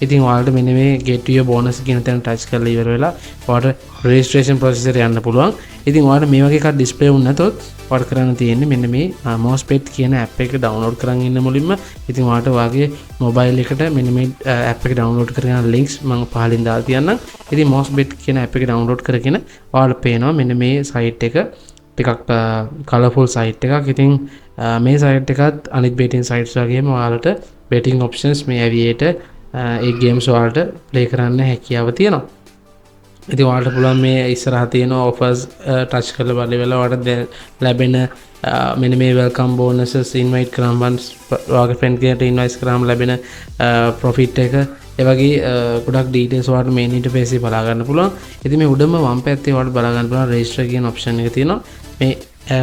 ඉතින් ඔයාලට මෙන්න මේ get your bonus කියන තැන ටච් කරලා ඉවර වෙලා ඔයාලට registration process එකට යන්න පුළුවන්. ඉතින් ඔයාලට මේ වගේ එකක් display වුණ නැතොත් ඔයාලට කරන්න තියෙන්නේ මෙන්න මේ Mousepad කියන app එක download කරන් ඉන්න මුලින්ම. ඉතින් ඔයාලට ඔයාගේ mobile එකට මෙන්න මේ app එක download කරගෙන links මම පහලින් දාලා තියන්නම්. ඉතින් Mousepad කියන app එක download කරගෙන ඔයාලට පේනවා මෙන්න මේ site එක ටිකක් colourful site එකක්. ඉතින් මේ site එකත් අනිත් betting sites වගේම ඔයාලට betting options මේ aviator ඒ ගේම්ස් වලට ප්ලේ කරන්න හැකියාව තියෙනවා. ඉතින් ඔයාලට පුළුවන් මේ ඉස්සරහ තියෙන offers ටච් කරලා බලලා ඔයාලට ලැබෙන මෙන්න මේ welcome bonuses invite කරාම ඔයාගේ friend කෙනෙක්ට invite කරාම ලැබෙන profit එක ඒ වගේ ගොඩක් details ඔයාලට main interface එකේ බලා ගන්න පුළුවන්. ඉතින් මේ උඩම වම් පැත්තේ ඔයාලට බලා ගන්න පුළුවන් register කියන option එක තියෙනවා. මේ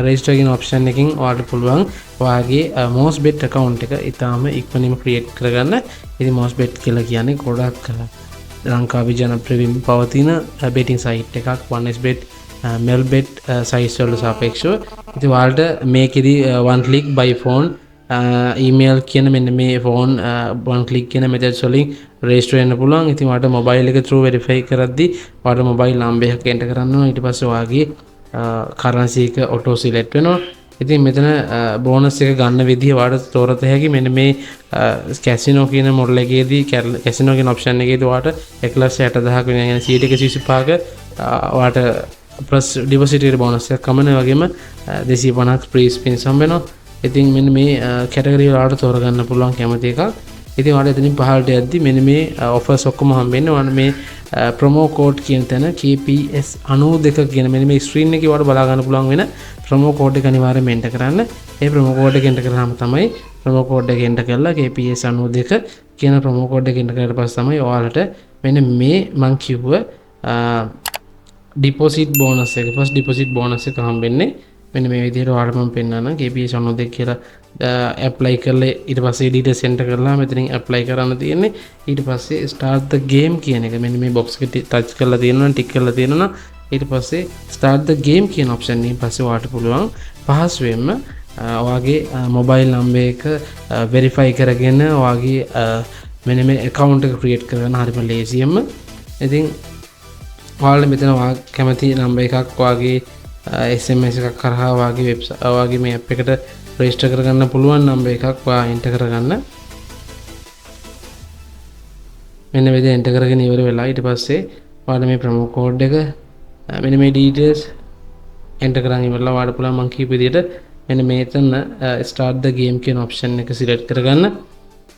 register කියන option එකකින් ඔයාලට පුළුවන් ඔයාගේ Mousebet account එක ඉතාලම ඉක්මනින්ම create කරගන්න. ඉතින් Mousebet කියලා කියන්නේ ගොඩක් ලංකාවේ ජනප්‍රියව පවතින betting site එකක්. 1xbet, melbet sites වලට සාපේක්ෂව. ඉතින් ඔයාලට මේකෙදි one click by phone email කියන මෙන්න මේ phone one click කියන methods වලින් register වෙන්න පුළුවන්. ඉතින් ඔයාලට mobile එක through verify කරද්දී ඔයාලට mobile number එකක් enter කරන්න ඕන. ඊට පස්සේ ඔයාගේ currency එක auto select වෙනවා. ඉතින් මෙතන බෝනස් එක ගන්න විදිහ ඔයාලට තෝරත හැකි. මෙන්න මේ කැසිනෝ කියන මොඩල් එකේදී කැසිනෝ කියන ඔප්ෂන් එකේදී ඔයාලට 1,60,000ක වෙන يعني 125ක ඔයාලට ප්ලස් ඩිපොසිට් බෝනස් එකක් කමන වගේම 250ක් free spins හම්බ වෙනවා. ඉතින් මෙන්න මේ කැටගරි වල ඔයාලට තෝරගන්න පුළුවන් කැමති එකක්. ඉතින් ඔයාලට එතනින් පහළට යද්දි මෙන්න මේ offers ඔක්කොම හම්බෙන්නේ ඔයාලට මේ promo code කියන තැන KPS 92 කියන මෙන්න මේ screen එකේ ඔයාලට බලා ගන්න පුළුවන් වෙන promo code එක අනිවාර්යයෙන් enter කරන්න. ඒ promo code එක enter කරාම තමයි promo code එක enter කරලා KPS 92 කියන promo code එක enter කරලා පස්සේ තමයි ඔයාලට මෙන්න මේ මං කිව්ව deposit bonus එක first deposit bonus එක හම්බෙන්නේ. මෙන්න මේ විදිහට ඔයාලට මම පෙන්නන්නම්. KPS 92 කියලා apply කරලා ඊට පස්සේ details enter කරලා මෙතනින් apply කරන්න තියෙන්නේ. ඊට පස්සේ start the game කියන එක මෙන්න මේ box එක touch කරලා තියෙනවා tick කරලා තියෙනවා. ඊට පස්සේ start the game කියන option එකෙන් පස්සේ ඔයාලට පුළුවන් පහසුවෙන්ම ඔයාගේ mobile number එක verify කරගෙන ඔයාගේ මෙන්න මේ account එක create කරගන්න හරිම ලේසියෙන්ම. ඉතින් ඔයාලට මෙතන ඔයා කැමති number එකක් ඔයාගේ SMS එකක් කරහා ඔයාගේ website ඔයාගේ මේ app එකට register කරගන්න පුළුවන් number එකක් ඔයා enter කරගන්න. මෙන්න මේ enter කරගෙන ඉවර වෙලා ඊට පස්සේ ඔයාලා මේ promo code එක මෙන්න මේ details enter කරන් ඉවරලා ඔයාලට පුළුවන් මම කියපු විදිහට මෙන්න මේතන start the game කියන option එක select කරගන්න.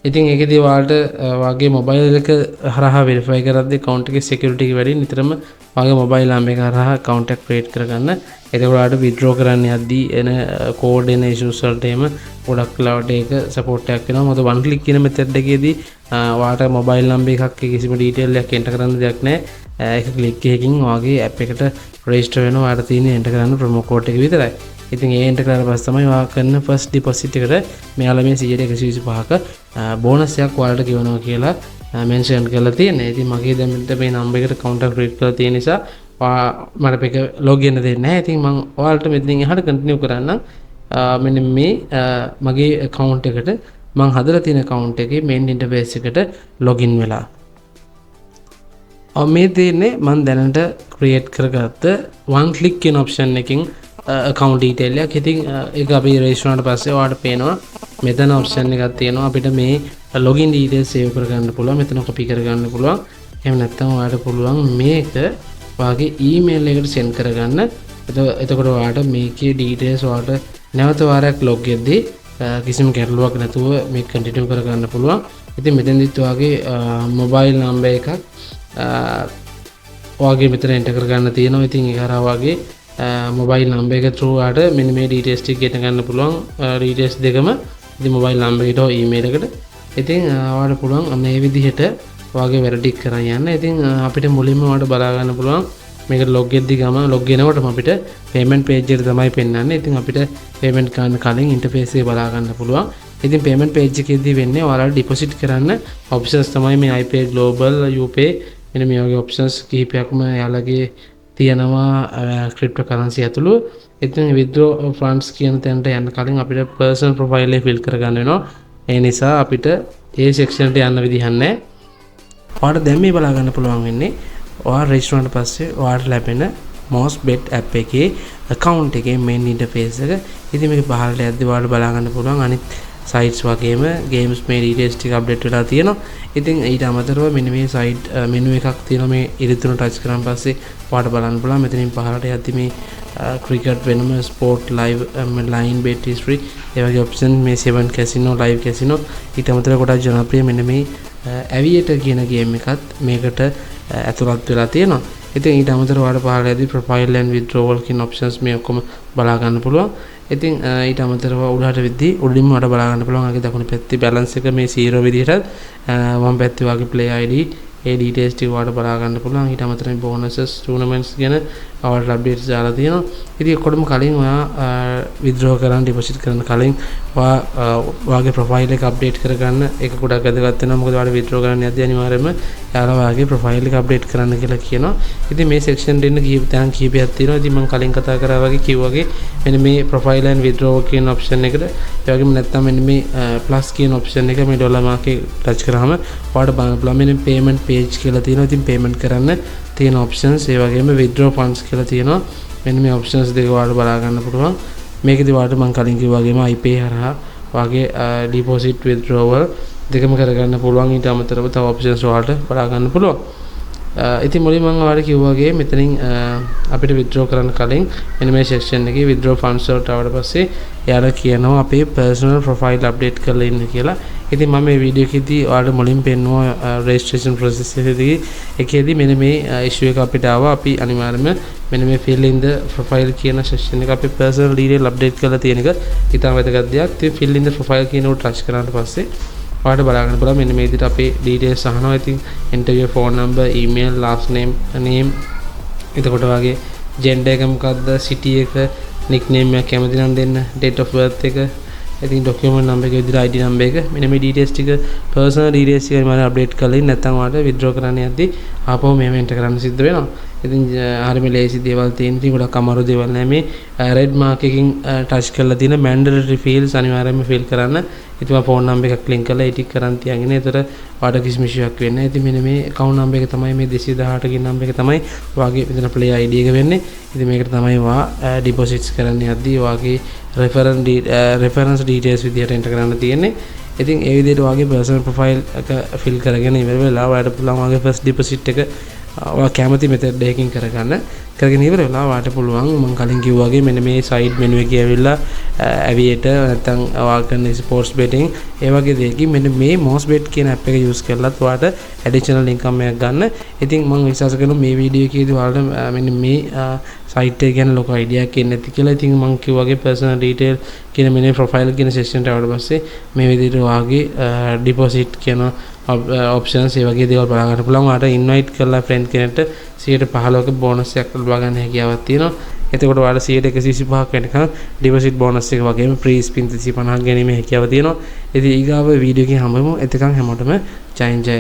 ඉතින් ඒකෙදී ඔයාලට ඔයාගේ mobile එක හරහා verify කරද්දී account එකේ security එක වැඩි නිතරම ඔයාගේ mobile number එක හරහා account එක create කරගන්න. එතකොට ඔයාලට withdraw කරන්න යද්දී එන code එන issues වලට එහෙම ගොඩක් වෙලාවට ඒක support එකක් වෙනවා. මොකද one click කියන method එකේදී ඔයාලට mobile number එකක් කිසිම detail එකක් enter කරන්න දෙයක් නැහැ. ඒක click එකකින් ඔයාගේ app එකට register වෙනවා. ඔයාලට තියෙන්නේ enter කරන්න promo code එක විතරයි. ඉතින් ඒ enter කරලා පස්සේ තමයි ඔයා කරන first deposit එකට මෙයාලා මේ 125ක බෝනස් එකක් ඔයාලට ගෙවනවා කියලා mention කරලා තියෙනවා. ඉතින් මගේ දැන් මෙතන මේ number එකට account එක create කරලා තියෙන නිසා මට මේක login දෙන්නේ නැහැ. ඉතින් මම ඔයාලට මෙතනින් එහාට continue කරන්නම්. මෙන්න මේ මගේ account එකට මම හදලා තියෙන account එකේ main interface එකට login වෙලා. මේ තියෙන්නේ මම දැනට create කරගත්ත one click කියන option එකකින් account detail එකක්. ඉතින් ඒක අපි register වුණාට පස්සේ ඔයාලට පේනවා මෙතන option එකක් තියෙනවා. අපිට මේ login details save කරගන්න පුළුවන්. මෙතන copy කරගන්න පුළුවන්. එහෙම නැත්නම් ඔයාලට පුළුවන් මේක ඔයාගේ email එකට send කරගන්න. එතකොට ඔයාලට මේකේ details ඔයාලට නැවත වාරයක් log වෙද්දී කිසිම ගැටලුවක් නැතුව මේක continue කරගන්න පුළුවන්. ඉතින් මෙතනදිත් ඔයාගේ mobile number එකක් ඔයාගේ මෙතන enter කරගන්න තියෙනවා. ඉතින් ඒක හරහා ඔයාගේ mobile number එක through ආට මෙන්න මේ details ටික ගෙට ගන්න පුළුවන්. details දෙකම ඉතින් mobile number එකට හෝ email එකට. ඉතින් ඔයාලට පුළුවන් අන්න ඒ විදිහට ඔයාගේ වැඩ ටික කරන් යන්න. ඉතින් අපිට මුලින්ම ඔයාලට බලා ගන්න පුළුවන් මේකට log වෙද්දි ගම log වෙනකොටම අපිට payment page එකට තමයි පෙන්නන්නේ. ඉතින් අපිට payment කරන්න කලින් interface එක බලා ගන්න පුළුවන්. ඉතින් payment page එකේදී වෙන්නේ ඔයාලට deposit කරන්න options තමයි මේ iPay global UPay මෙන්න මේ වගේ options කිහිපයක්ම යාලගේ තියෙනවා cryptocurrency ඇතුළු. ඉතින් withdraw funds කියන තැනට යන්න කලින් අපිට personal profile එක fill කරගන්න වෙනවා. ඒ නිසා අපිට ඒ section එකට යන්න විදිහක් නැහැ. ඔයාලට දැන් මේ බලා ගන්න පුළුවන් වෙන්නේ ඔයාලා රෙජිස්ටර් වුණාට පස්සේ ඔයාලට ලැබෙන MostBet app එකේ account එකේ main interface එක. ඉතින් මේක පහළට යද්දී ඔයාලට බලා ගන්න පුළුවන් අනිත් sites වගේම games මේ details ටික update වෙලා තියෙනවා. ඉතින් ඊට අමතරව මෙන්න මේ site menu එකක් තියෙනවා මේ ඉරිතුන touch කරාන් පස්සේ ඔයාලට බලන්න පුළුවන් මෙතනින් පහළට යද්දී මේ cricket වෙනම sport live line bet history ඒ වගේ option මේ 7 casino live casino ඊට අමතරව ගොඩක් ජනප්‍රිය මෙන්න මේ aviator කියන game එකත් මේකට ඇතුළත් වෙලා තියෙනවා. ඉතින් ඊට අමතරව ඔයාලට පහළ යද්දී profile and withdrawal කියන options මේ ඔක්කොම බලා ගන්න පුළුවන්. ඉතින් ඊට අමතරව උඩට වෙද්දී උඩින්ම වඩ බලා ගන්න පුළුවන්. අගේ දකුණු පැත්තේ balance එක මේ 0 විදිහට වම් පැත්තේ වගේ play ID ඒ details ටික ඔයාලට බලා ගන්න පුළුවන්. ඊට අමතරව bonuses tournaments ගැන ඔයාලට updates දාලා තියෙනවා. ඉතින් ඔක්කොම කලින් ඔයා withdraw කරන්න deposit කරන්න කලින් ඔයාගේ profile එක update කරගන්න ඒක ගොඩක් වැදගත් වෙනවා. මොකද ඔයාලා withdraw කරන්න යද්දී අනිවාර්යයෙන්ම යාලා ඔයාගේ profile එක update කරන්න කියලා කියනවා. ඉතින් මේ section දෙන්න කීපයක් තියෙනවා. ඉතින් මම කලින් කතා කරා වගේ කිව්වාගේ මෙන්න මේ profile and withdraw කියන option එකට ඒ වගේම නැත්නම් මෙන්න මේ plus කියන option එක මේ dollar mark එක touch කරාම ඔයාලට බලන්න පුළුවන් මෙන්න payment page කියලා තියෙනවා. ඉතින් payment කරන්න තියෙන options ඒ වගේම withdraw funds කියලා තියෙනවා. මෙන්න මේ options දෙක ඔයාලට බලා ගන්න පුළුවන්. මේකදී ඔයාලට මම කලින් කිව්වා වගේම iPay හරහා ඔයාගේ deposit withdrawal දෙකම කරගන්න පුළුවන්. ඊට අමතරව තව options ඔයාලට බලා ගන්න පුළුවන්. ඉතින් මුලින්ම මම ඔයාලට කිව්වා වගේ මෙතනින් අපිට withdraw කරන්න කලින් මෙන්න මේ section එකේ withdraw funds වලට ආවට පස්සේ එයාලා කියනවා අපේ personal profile update කරලා ඉන්න කියලා. ඉතින් මම මේ වීඩියෝ එකේදී ඔයාලට මුලින් පෙන්නුවා registration process එකේදී මෙන්න මේ issue එක අපිට ආවා. අපි අනිවාර්යයෙන්ම මෙන්න මේ fill in the profile කියන section එක අපේ personal detail update කරලා තියෙන එක ඉතාම වැදගත් දෙයක්. ඉතින් fill in the profile කියන උඩ touch කරාට පස්සේ ඔයාලට බලා ගන්න පුළුවන් මෙන්න මේ විදිහට අපේ details අහනවා. ඉතින් enter your phone number, email, last name, එතකොට වගේ gender එක මොකක්ද, city එක, nickname එක කැමති නම් දෙන්න, date of birth එක, ඉතින් document number එක විදිහට ID number එක මෙන්න මේ details ටික personal details ටික මම update කරලා ඉන්න නැත්නම් ඔයාලට withdraw කරන්න යද්දී ආපහු මේව enter කරන්න සිද්ධ වෙනවා. ඉතින් හරියම ලේසි දේවල් තියෙන ඉතින් ගොඩක් අමාරු දේවල් නෑ. මේ red mark එකකින් touch කරලා තියෙන mandatory fields අනිවාර්යයෙන්ම fill කරන්න. ඉතින් මම phone number එකක් link කරලා edit කරන් තියගෙන ඒතර ඔයාලට කිසිම issue එකක් වෙන්නේ නැහැ. ඉතින් මෙන්න මේ account number එක තමයි මේ 218 කියන number එක තමයි ඔයාගේ මෙතන play ID එක වෙන්නේ. ඉතින් මේකට තමයි ඔයා deposits කරන්න යද්දී ඔයාගේ reference details විදිහට enter කරන්න තියෙන්නේ. ඉතින් ඒ විදිහට ඔයාගේ personal profile එක fill කරගෙන ඉවර වෙලා ඔයාලට පුළුවන් ඔයාගේ first deposit එක ඔයා කැමති method එකකින් කරගෙන ඉවර වෙලා ඔයාලට පුළුවන් මම කලින් කිව්වා වගේ මෙන්න මේ side menu එකේ ඇවිල්ලා aviator නැත්නම් ඔයා කරන sports betting ඒ වගේ දෙයකින් මෙන්න මේ MostBet කියන app එක use කරලත් ඔයාලට additional income එකක් ගන්න. ඉතින් මම විශ්වාස කරනවා මේ වීඩියෝ එකේදී ඔයාලට මෙන්න මේ site එක ගැන ලොකු idea එකක් එන්නේ නැති කියලා. ඉතින් මම කිව්වා වගේ personal detail කියන මෙන්න profile කියන section එකට ආවට පස්සේ මේ විදිහට ඔයාගේ deposit කියන options ඒ වගේ දේවල් බලන්න ගන්න පුළුවන්. ඔයාලට invite කරලා friend කෙනෙක්ට 115ක bonus එකක් ලබා ගන්න හැකියාවක් තියෙනවා. එතකොට ඔයාලට 125ක් වෙනකන් deposit bonus එක වගේම free spin 350ක් ගැනීමේ හැකියාව තියෙනවා. ඉතින් ඊගාව වීඩියෝ එකකින් හම්බෙමු. එතකන් හැමෝටම ජය ජය.